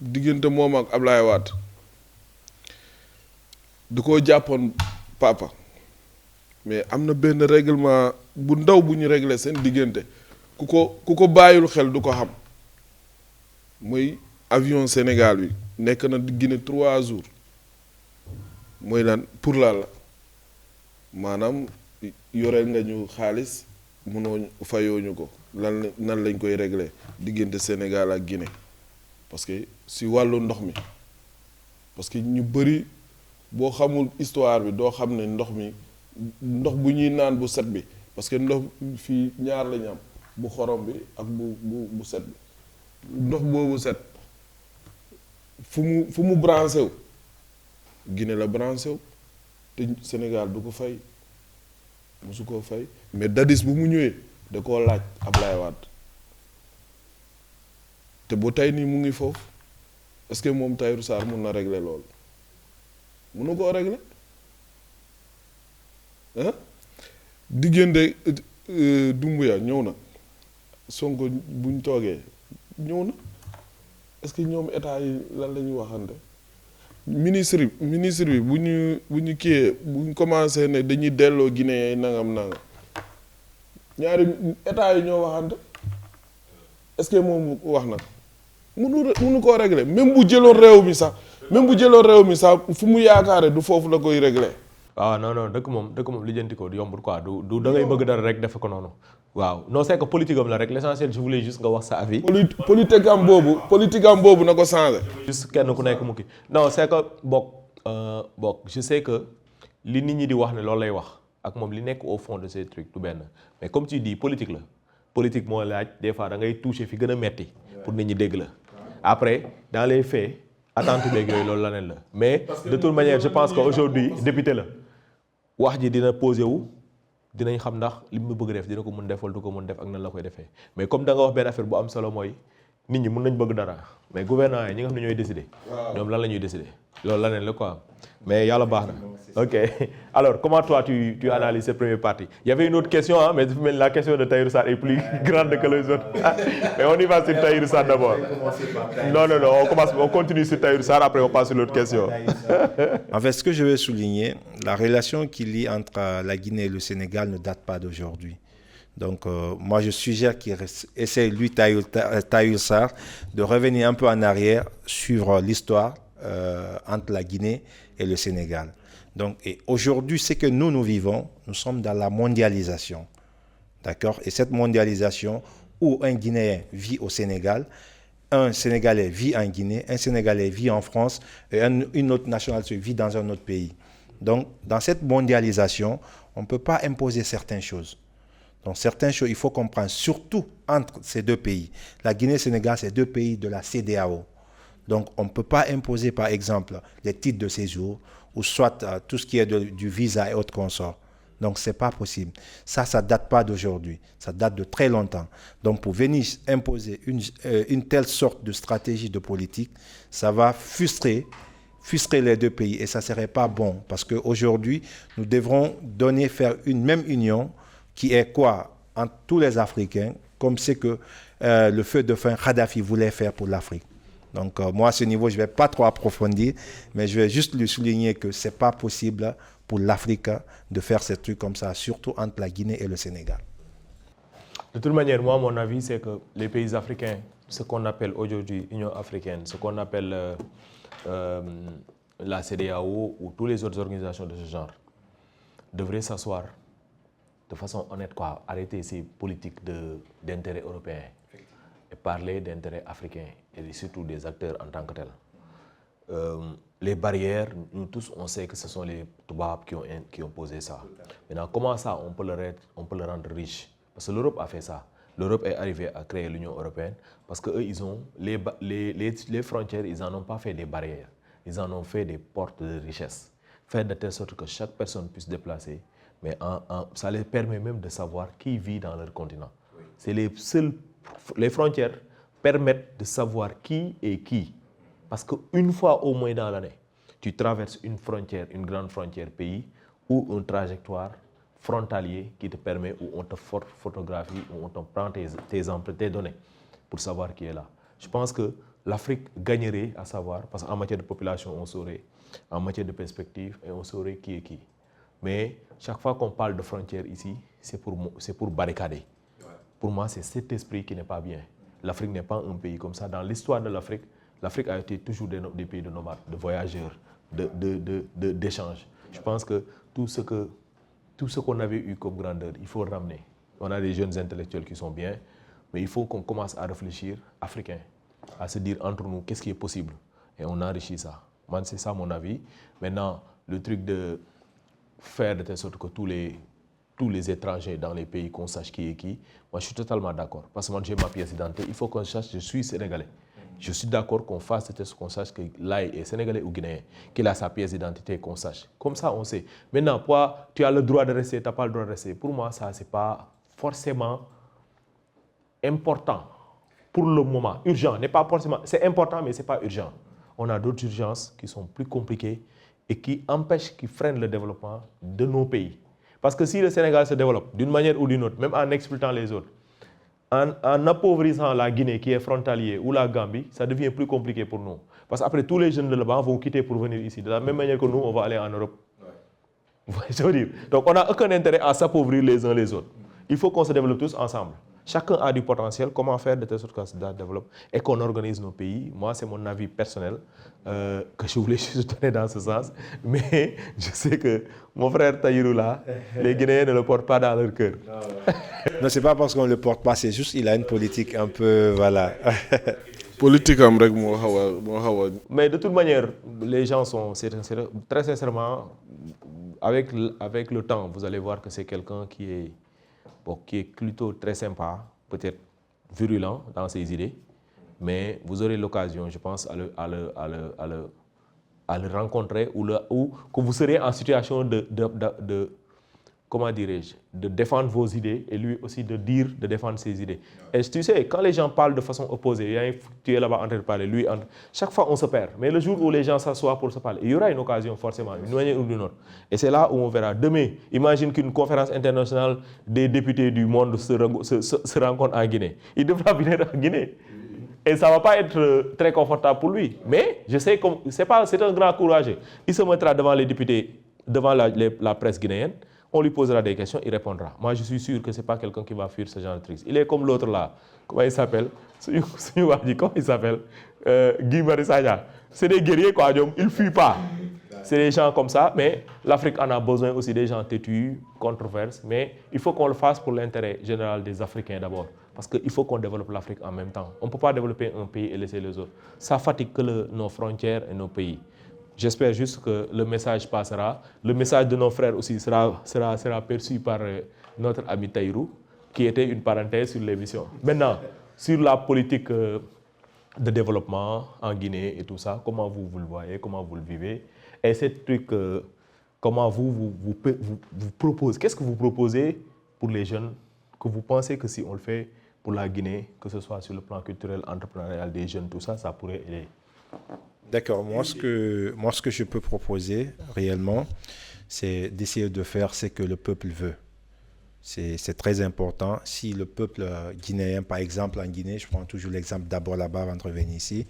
diggante moom ak Ablaye Wade du ko jàppoon papa mais am na benn règlement bu ndaw bu ñu réglé seen diggante ku ko bàyyil xel du ko xam mooy avion Sénégal bi nekk na Guinée 3 jours mooy lan pour la maanaam yoreel nga ñu xaalis mënoo fayooñu ko nan lañ koy réglé diggante Sénégal ak Guinée parce que si wàllu ndox mi parce que ñu bëri boo xamul histoire bi doo xam ne ndox bu ñuy naan bu set bi parce que ndox fii ñaar lañu am bu xorom bi ak bu set bi ndox boobu set fu mu branché wu Guinée la branché wu te Sénégal du ko fay musu koo fay mais Dadis bu mu ñëwee da koo laaj Ablaye Wade te bu tey nii mu ngi foofu est-ce que moom Tahirou Sarr mun na régler loolu munu koo régler diggante Doumbouya ñëw na Sonko buñ toogee ñëw na est-ce que ñoom état yi lan la ñuy waxante ministre bi bu ñu kiiyee bu ñu commencé ne dañuy delloo Guinée yi nangam ñaari état yi ñoo waxante est-ce que moom wax na munu koo régler même bu jëloon réew mi sax fu mu yaakaare du foofu la koy régler. waaw non dëkk moom lijjanti ko du yombul quoi du da ngay bëgg dara rek def ko noonu. waaw non c'est que politique am la rek l'essentiel je voulais juste nga wax sa avis. politique am boobu na ko changer. juste kenn ku nekk mu kii non c'est que bokk je sais que li nit ñi di wax ne loolu lay wax ak moom li nekk au fond de ces trucs du benn mais comme tu dis politique la politique moo laaj des fois da ngay toucher fi gën a metti pour nit ñi dégg la après dans les faits attente beeg yooyu loolu leneen la mais de toute manière je pense que aujourd'hui député la wax ji dina posé wu. dinañ xam ndax li mu bëgg def dina ko mën def wala du ko mën def ak nan la koy defee mais comme da nga wax benn affaire bu am solo mooy nit ñi mën nañ bëgg dara mais gouvernement yi ñi nga xam ne ñooy décider. ñoom lan la ñuy décider loolu la neen la quoi mais yàlla baax na. ok alors comment toi tu analyses cette première partie. Il y avait une autre question mais la question de Tahirou Sarr est plus grande que les autres mais on y va sur Tahirou Sarr d'abord. Non on continue sur Tahirou Sarr après on passe sur l'autre question. En fait, ce que je veux souligner, la relation qui lie entre la Guinée et le Sénégal ne date pas d'aujourd'hui. Donc, moi, je suggère qu'il essaie, lui, Tahirou Sarr, de revenir un peu en arrière, suivre l'histoire entre la Guinée et le Sénégal. Donc, et aujourd'hui, ce que nous vivons, nous sommes dans la mondialisation. D'accord? Et cette mondialisation, où un Guinéen vit au Sénégal, un Sénégalais vit en Guinée, un Sénégalais vit en France, et une autre nationalité vit dans un autre pays. Donc, dans cette mondialisation, on ne peut pas imposer certaines choses. Donc, certaines choses, il faut comprendre, surtout entre ces deux pays. La Guinée et le Sénégal, c'est deux pays de la CEDEAO. Donc, on ne peut pas imposer, par exemple, les titres de séjour ou soit tout ce qui est du visa et autres consorts. Donc, ce n'est pas possible. Ça ne date pas d'aujourd'hui. Ça date de très longtemps. Donc, pour venir imposer une telle sorte de stratégie de politique, ça va frustrer les deux pays et ça ne serait pas bon. Parce qu'aujourd'hui, nous devrons faire une même union qui est quoi entre tous les Africains, comme c'est que le feu de fin Kadhafi voulait faire pour l'Afrique. Donc moi, à ce niveau, je ne vais pas trop approfondir, mais je vais juste lui souligner que ce n'est pas possible pour l'Afrique de faire ces trucs comme ça, surtout entre la Guinée et le Sénégal. De toute manière, moi, mon avis, c'est que les pays africains, ce qu'on appelle aujourd'hui Union africaine, ce qu'on appelle la CEDEAO ou toutes les autres organisations de ce genre, devraient s'asseoir de façon honnête, arrêter ces politiques d'intérêt européen et parler d'intérêts africains et surtout des acteurs en tant que tels. Les barrières, nous tous, on sait que ce sont les Toubabs qui ont posé ça. Maintenant, comment ça, on peut le rendre riche? Parce que l'Europe a fait ça. L'Europe est arrivée à créer l'Union européenne parce qu'eux, ils ont les frontières, ils n'en ont pas fait des barrières. Ils en ont fait des portes de richesse. Faire de telle sorte que chaque personne puisse se déplacer, mais ça les permet même de savoir qui vit dans leur continent. Oui. C'est les frontières permettent de savoir qui est qui. Parce qu'une fois au moins dans l'année, tu traverses une frontière, une grande frontière pays ou une trajectoire frontalier qui te permet, où on te photographie, où on te prend tes empreintes, tes données pour savoir qui est là. Je pense que l'Afrique gagnerait à savoir, parce qu'en matière de population, on saurait, en matière de perspective, et on saurait qui est qui. Mais chaque fois qu'on parle de frontières ici, c'est pour barricader. Ouais. Pour moi, c'est cet esprit qui n'est pas bien. L'Afrique n'est pas un pays comme ça. Dans l'histoire de l'Afrique, l'Afrique a été toujours des pays de nomades, de voyageurs, d'échanges. Je pense que tout ce qu'on avait eu comme grandeur, il faut le ramener. On a des jeunes intellectuels qui sont bien, mais il faut qu'on commence à réfléchir africain, à se dire entre nous qu'est-ce qui est possible. Et on enrichit ça. Moi, c'est ça mon avis. Maintenant, le truc de faire de telle sorte que tous les étrangers dans les pays, qu'on sache qui est qui, moi je suis totalement d'accord. Parce que moi j'ai ma pièce d'identité, il faut qu'on sache que je suis sénégalais. Je suis d'accord qu'on fasse de qu'on sache que l'AI est sénégalais ou guinéen, qu'il a sa pièce d'identité, qu'on sache. Comme ça, on sait. Maintenant, tu as le droit de rester, tu n'as pas le droit de rester. Pour moi, ça, ce n'est pas forcément important pour le moment. Urgent, n'est pas forcément. C'est important, mais ce n'est pas urgent. On a d'autres urgences qui sont plus compliquées et qui empêchent, qui freinent le développement de nos pays. Parce que si le Sénégal se développe d'une manière ou d'une autre, même en exploitant les autres, en appauvrissant la Guinée qui est frontalier ou la Gambie, ça devient plus compliqué pour nous. Parce qu'après, tous les jeunes de là-bas vont quitter pour venir ici. De la même manière que nous, on va aller en Europe. Ouais. Vous voyez ce que je veux dire? Donc, on n'a aucun intérêt à s'appauvrir les uns les autres. Il faut qu'on se développe tous ensemble. Chacun a du potentiel. Comment faire de telle sorte qu'on se développe et qu'on organise nos pays. Moi, c'est mon avis personnel que je voulais juste donner dans ce sens. Mais je sais que mon frère Tahirou là, les Guinéens ne le portent pas dans leur cœur. Non, c'est pas parce qu'on ne le porte pas, c'est juste qu'il a une politique un peu, voilà. Politique am rek mo xawa. Mais de toute manière, les gens sont très sincèrement avec le temps, vous allez voir que c'est quelqu'un qui est plutôt très sympa, peut-être virulent dans ses idées, mais vous aurez l'occasion, je pense, à le rencontrer ou que vous serez en situation de comment dirais-je, de défendre vos idées et lui aussi de défendre ses idées. Et tu sais, quand les gens parlent de façon opposée, tu es là-bas en train de parler, lui, chaque fois on se perd. Mais le jour où les gens s'assoient pour se parler, il y aura une occasion forcément, une manière ou d'une autre. Et c'est là où on verra. Demain, imagine qu'une conférence internationale des députés du monde se rencontre en Guinée. Il devra venir en Guinée. Et ça ne va pas être très confortable pour lui. Mais je sais que c'est un grand courageux. Il se mettra devant les députés, devant la presse guinéenne. On lui posera des questions, il répondra. Moi, je suis sûr que ce n'est pas quelqu'un qui va fuir ce genre de trucs. Il est comme l'autre là. Comment il s'appelle? Comment il s'appelle? Guy Marius Sagna. C'est des guerriers, quoi. Ils ne fuient pas. C'est des gens comme ça. Mais l'Afrique en a besoin aussi des gens têtus, controverses. Mais il faut qu'on le fasse pour l'intérêt général des Africains d'abord. Parce qu'il faut qu'on développe l'Afrique en même temps. On ne peut pas développer un pays et laisser les autres. Ça fatigue que nos frontières et nos pays. J'espère juste que le message passera. Le message de nos frères aussi sera perçu par notre ami Tahirou, qui était une parenthèse sur l'émission. Maintenant, sur la politique de développement en Guinée et tout ça, comment vous le voyez, comment vous le vivez, et ces trucs, comment vous proposez, qu'est-ce que vous proposez pour les jeunes, que vous pensez que si on le fait pour la Guinée, que ce soit sur le plan culturel, entrepreneurial des jeunes, tout ça, ça pourrait aider? D'accord. Moi, ce que je peux proposer réellement, c'est d'essayer de faire ce que le peuple veut. C'est très important. Si le peuple guinéen, par exemple, en Guinée, je prends toujours l'exemple d'abord là-bas avant de revenir ici.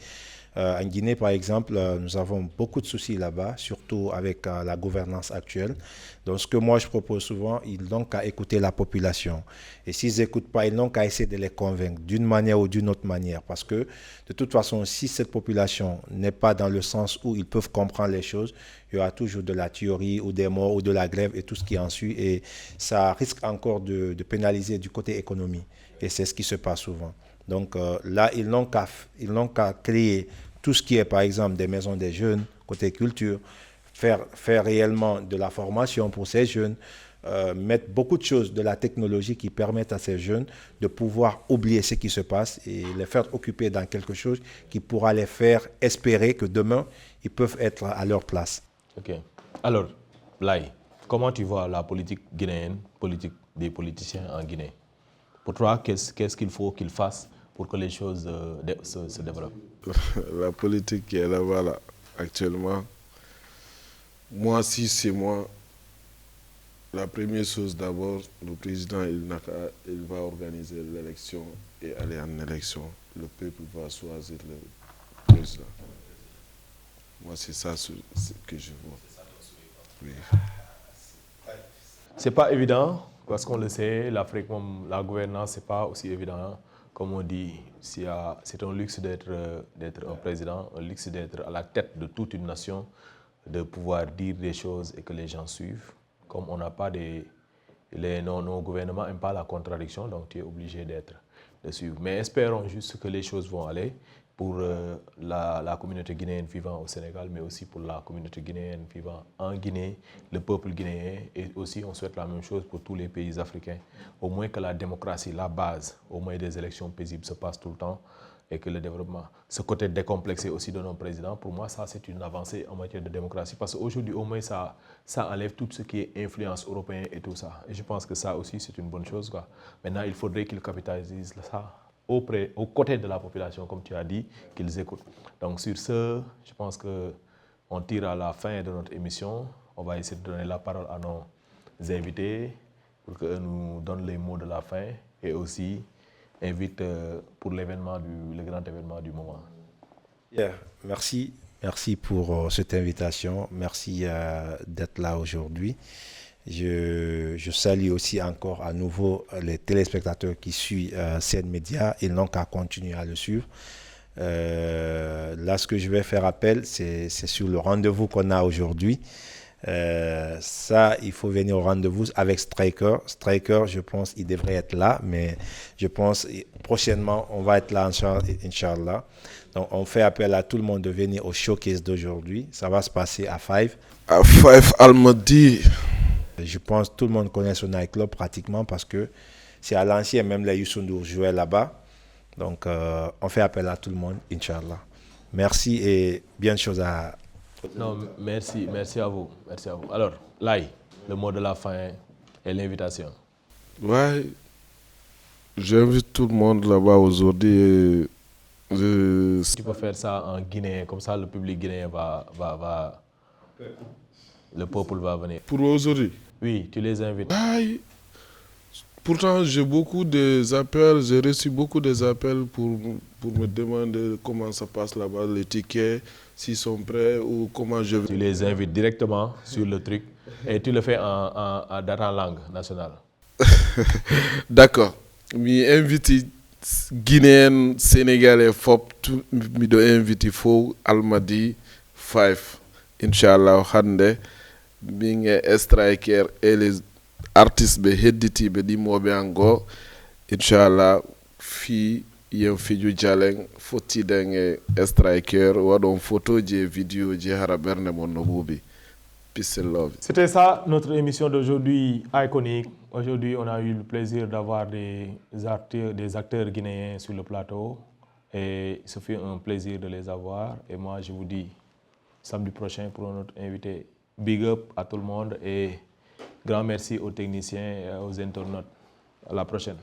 En Guinée, par exemple, nous avons beaucoup de soucis là-bas, surtout avec la gouvernance actuelle. Donc, ce que moi, je propose souvent, ils n'ont qu'à écouter la population. Et s'ils n'écoutent pas, ils n'ont qu'à essayer de les convaincre d'une manière ou d'une autre manière. Parce que, de toute façon, si cette population n'est pas dans le sens où ils peuvent comprendre les choses, il y aura toujours de la tuerie ou des morts ou de la grève et tout ce qui en suit. Et ça risque encore de pénaliser du côté économie. Et c'est ce qui se passe souvent. Donc là, ils n'ont qu'à créer tout ce qui est, par exemple, des maisons des jeunes, côté culture, faire réellement de la formation pour ces jeunes, mettre beaucoup de choses de la technologie qui permettent à ces jeunes de pouvoir oublier ce qui se passe et les faire occuper dans quelque chose qui pourra les faire espérer que demain, ils peuvent être à leur place. Ok. Alors, Laye, comment tu vois la politique guinéenne, politique des politiciens en Guinée? Pour toi, qu'est-ce qu'il faut qu'ils fassent pour que les choses se développent? La politique qui est là-bas, là, actuellement, moi, si c'est moi, la première chose d'abord, le président, il va organiser l'élection et aller en élection. Le peuple va choisir le président. Moi, c'est ça ce que je vois. Oui. C'est pas évident, parce qu'on le sait, l'Afrique, la gouvernance, c'est pas aussi évident. Comme on dit, c'est un luxe d'être un président, un luxe d'être à la tête de toute une nation, de pouvoir dire des choses et que les gens suivent. Comme on n'a pas nos gouvernements n'aiment pas la contradiction, donc tu es obligé de suivre. Mais espérons juste que les choses vont aller pour la communauté guinéenne vivant au Sénégal, mais aussi pour la communauté guinéenne vivant en Guinée, le peuple guinéen, et aussi on souhaite la même chose pour tous les pays africains. Au moins que la démocratie, la base, au moins des élections paisibles se passent tout le temps, et que le développement, ce côté décomplexé aussi de nos présidents, pour moi, ça c'est une avancée en matière de démocratie, parce qu'aujourd'hui, au moins, ça enlève tout ce qui est influence européenne et tout ça. Et je pense que ça aussi, c'est une bonne chose, quoi. Maintenant, il faudrait qu'ils capitalisent ça aux côtés de la population, comme tu as dit, qu'ils écoutent. Donc sur ce, je pense qu'on tire à la fin de notre émission. On va essayer de donner la parole à nos invités pour qu'ils nous donnent les mots de la fin et aussi invite pour le grand événement du moment. Yeah, merci pour cette invitation. Merci d'être là aujourd'hui. Je salue aussi encore à nouveau les téléspectateurs qui suivent Sen Média. Ils n'ont qu'à continuer à le suivre. Là, ce que je vais faire appel, c'est sur le rendez-vous qu'on a aujourd'hui. Ça, il faut venir au rendez-vous avec Striker. Striker, je pense, il devrait être là, mais je pense prochainement, on va être là, Inch'Allah. Donc, on fait appel à tout le monde de venir au showcase d'aujourd'hui. Ça va se passer à 5. À 5 Almadi. Je pense que tout le monde connaît ce nightclub pratiquement parce que c'est à l'ancien, même les Youssou N'Dour jouaient là-bas. Donc, on fait appel à tout le monde, Inch'Allah. Merci et bien de choses à... Non, merci à vous. Merci à vous. Alors, Laye, le mot de la fin et l'invitation. Ouais, j'invite tout le monde là-bas aujourd'hui. Tu peux faire ça en Guinée, comme ça le public guinéen va le peuple va venir. Pour aujourd'hui? Oui, tu les invites. Aïe. Pourtant, j'ai reçu beaucoup d'appels pour me demander comment ça passe là-bas, les tickets, s'ils sont prêts ou comment je vais. Tu les invites directement sur le truc et tu le fais dans ta langue nationale. D'accord. Mais invité Guinéen, Sénégalais, Fop, tout, me doit inviter Fou, Almadi, 5. Inch'Allah, Hande, Bing Striker et les artistes be hedditi be ɗimmoɓe an goo inchallah fi yen fiju jalen fottiden e Striker waɗon photo je vidéo je hara ɓernde mon no ɓuuɓi. Peace and love. C'était ça notre émission d'aujourd'hui iconique. Aujourd'hui on a eu le plaisir d'avoir des acteurs guinéens sur le plateau et ce fut un plaisir de les avoir et moi je vous dis samedi prochain pour notre invité. Big up à tout le monde et grand merci aux techniciens et aux internautes. À la prochaine.